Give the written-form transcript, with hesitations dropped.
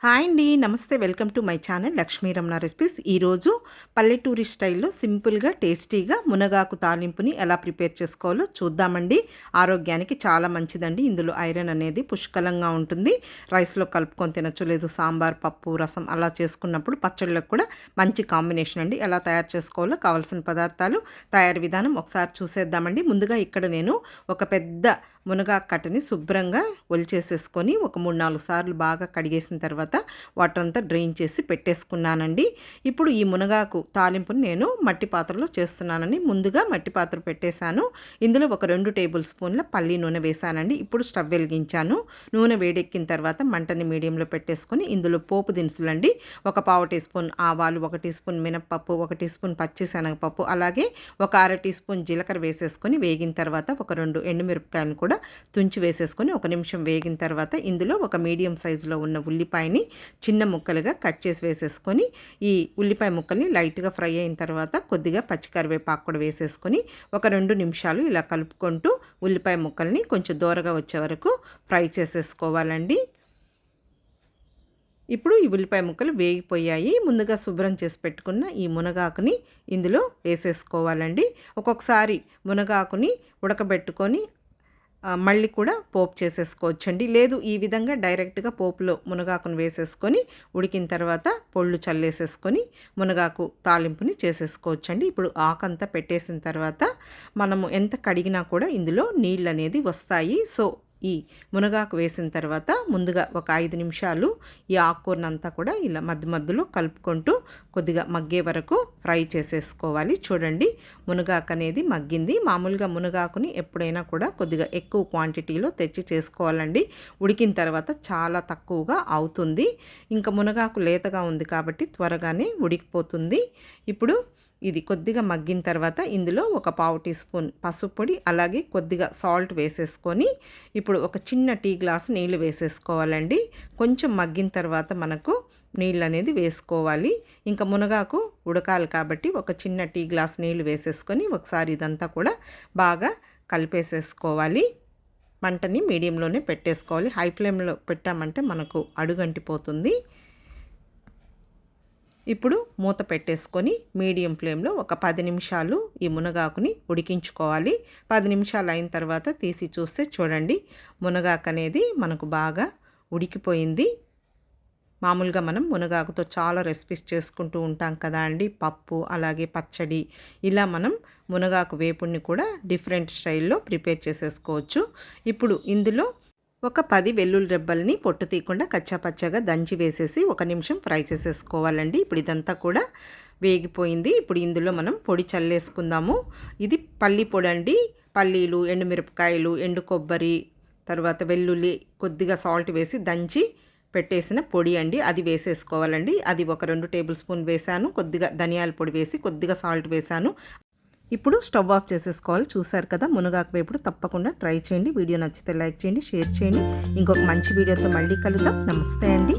Hi అండి. నమస్తే. Welcome to my channel Lakshmi Ramana recipes. ఈరోజు పల్లెటూరి స్టైల్లో సింపుల్గా టేస్టీగా మునగాకు తాలింపుని ఎలా ప్రిపేర్ చేసుకోవాలో చూద్దామండి. ఆరోగ్యానికి చాలా మంచిదండి. ఇందులో ఐరన్ అనేది పుష్కలంగా ఉంటుంది. రైస్లో కలుపుకొని తినచ్చు, లేదు సాంబార్, పప్పు, రసం అలా చేసుకున్నప్పుడు పచ్చళ్ళకు కూడా మంచి కాంబినేషన్ అండి. ఎలా తయారు చేసుకోవాలో కావాల్సిన పదార్థాలు, తయారీ విధానం ఒకసారి చూసేద్దామండి. ముందుగా ఇక్కడ నేను ఒక పెద్ద మునగాకు కట్టని శుభ్రంగా ఒలిచేసేసుకొని ఒక 3-4 సార్లు బాగా కడిగేసిన తర్వాత వాటర్ అంతా డ్రైన్ చేసి పెట్టేసుకున్నానండి. ఇప్పుడు ఈ మునగాకు తాలింపుని నేను మట్టి పాత్రలో చేస్తున్నానండి. ముందుగా మట్టి పాత్ర పెట్టేశాను. ఇందులో ఒక 2 టేబుల్ స్పూన్ల పల్లి నూనె వేసానండి. ఇప్పుడు స్టవ్ వెలిగించాను. నూనె వేడెక్కిన తర్వాత మంటని మీడియంలో పెట్టేసుకొని ఇందులో పోపు దినుసులండి, ఒక 1/2 టీ స్పూన్ ఆవాలు, 1 టీ స్పూన్ మినప్పప్పు, 1 టీ స్పూన్ పచ్చిశనగపప్పు, అలాగే ఒక 1/2 టీ స్పూన్ జీలకర్ర వేసేసుకొని వేగిన తర్వాత ఒక 2 ఎండుమిరపకాయలను కూడా తుంచి వేసేసుకొని 1 నిమిషం వేగిన తర్వాత ఇందులో ఒక మీడియం సైజులో ఉన్న ఉల్లిపాయని చిన్న ముక్కలుగా కట్ చేసి వేసేసుకొని ఈ ఉల్లిపాయ ముక్కల్ని లైట్గా ఫ్రై అయిన తర్వాత కొద్దిగా పచ్చికరివేపాకు కూడా వేసేసుకొని ఒక 2 నిమిషాలు ఇలా కలుపుకుంటూ ఉల్లిపాయ ముక్కల్ని కొంచెం దూరగా వచ్చే వరకు ఫ్రై చేసేసుకోవాలండి. ఇప్పుడు ఈ ఉల్లిపాయ ముక్కలు వేగిపోయాయి. ముందుగా శుభ్రం చేసి పెట్టుకున్న ఈ మునగాకుని ఇందులో వేసేసుకోవాలండి. ఒక్కొక్కసారి మునగాకుని ఉడకబెట్టుకొని మళ్ళీ కూడా పోపు చేసేసుకోవచ్చండి. లేదు ఈ విధంగా డైరెక్ట్గా పోపులో మునగాకును వేసేసుకొని ఉడికిన తర్వాత పొళ్ళు చల్లేసేసుకొని మునగాకు తాలింపుని చేసేసుకోవచ్చండి. ఇప్పుడు ఆకంతా పెట్టేసిన తర్వాత మనము ఎంత కడిగినా కూడా ఇందులో నీళ్ళు అనేది వస్తాయి. సో ఈ మునగాకు వేసిన తర్వాత ముందుగా ఒక 5 నిమిషాలు ఈ ఆకుకూరనంతా కూడా ఇలా మధ్య మధ్యలో కలుపుకుంటూ కొద్దిగా మగ్గే వరకు ఫ్రై చేసేసుకోవాలి. చూడండి, మునగాకు అనేది మగ్గింది. మామూలుగా మునగాకుని ఎప్పుడైనా కూడా కొద్దిగా ఎక్కువ క్వాంటిటీలో తెచ్చి చేసుకోవాలండి. ఉడికిన తర్వాత చాలా తక్కువగా అవుతుంది. ఇంకా మునగాకు లేతగా ఉంది కాబట్టి త్వరగానే ఉడికిపోతుంది. ఇప్పుడు ఇది కొద్దిగా మగ్గిన తర్వాత ఇందులో ఒక 1/2 టీ స్పూన్ పసుపు పొడి, అలాగే కొద్దిగా సాల్ట్ వేసేసుకొని ఇప్పుడు ఒక చిన్న టీ గ్లాస్ నీళ్ళు వేసేసుకోవాలండి. కొంచెం మగ్గిన తర్వాత మనకు నీళ్ళు అనేది వేసుకోవాలి. ఇంకా మునగాకు ఉడకాలి కాబట్టి ఒక చిన్న టీ గ్లాస్ నీళ్ళు వేసేసుకొని ఒకసారి ఇదంతా కూడా బాగా కలిపేసేసుకోవాలి. మంటని మీడియంలోనే పెట్టేసుకోవాలి. హై ఫ్లేమ్లో పెట్టామంటే మనకు అడుగంటిపోతుంది. ఇప్పుడు మూత పెట్టేసుకొని మీడియం ఫ్లేమ్లో ఒక 10 నిమిషాలు ఈ మునగాకుని ఉడికించుకోవాలి. 10 నిమిషాలు అయిన తర్వాత తీసి చూస్తే చూడండి, మునగాకు అనేది మనకు బాగా ఉడికిపోయింది. మామూలుగా మనం మునగాకుతో చాలా రెసిపీస్ చేసుకుంటూ ఉంటాం కదా అండి. పప్పు, అలాగే పచ్చడి, ఇలా మనం మునగాకు వేపుడిని కూడా డిఫరెంట్ స్టైల్లో ప్రిపేర్ చేసేసుకోవచ్చు. ఇప్పుడు ఇందులో ఒక 10 వెల్లుల్లి రెబ్బల్ని పొట్టు తీయకుండా కచ్చాపచ్చాగా దంచి వేసేసి 1 నిమిషం ఫ్రై చేసేసుకోవాలండి. ఇప్పుడు ఇదంతా కూడా వేగిపోయింది. ఇప్పుడు ఇందులో మనం పొడి చల్లేసుకుందాము. ఇది పల్లి పొడి అండి. పల్లీలు, ఎండుమిరపకాయలు, ఎండు కొబ్బరి, తర్వాత వెల్లుల్లి, కొద్దిగా సాల్ట్ వేసి దంచి పెట్టేసిన పొడి అండి. అది వేసేసుకోవాలండి. అది ఒక 2 టేబుల్ స్పూన్ వేసాను. కొద్దిగా ధనియాల పొడి వేసి కొద్దిగా సాల్ట్ వేసాను. ఇప్పుడు స్టవ్ ఆఫ్ చేసేసుకోవాలి. చూసారు కదా, మునగాకు వేపుడు తప్పకుండా ట్రై చేయండి. వీడియో నచ్చితే లైక్ చేయండి, షేర్ చేయండి. ఇంకొక మంచి వీడియోతో మళ్ళీ కలుద్దాం. నమస్తే అండి.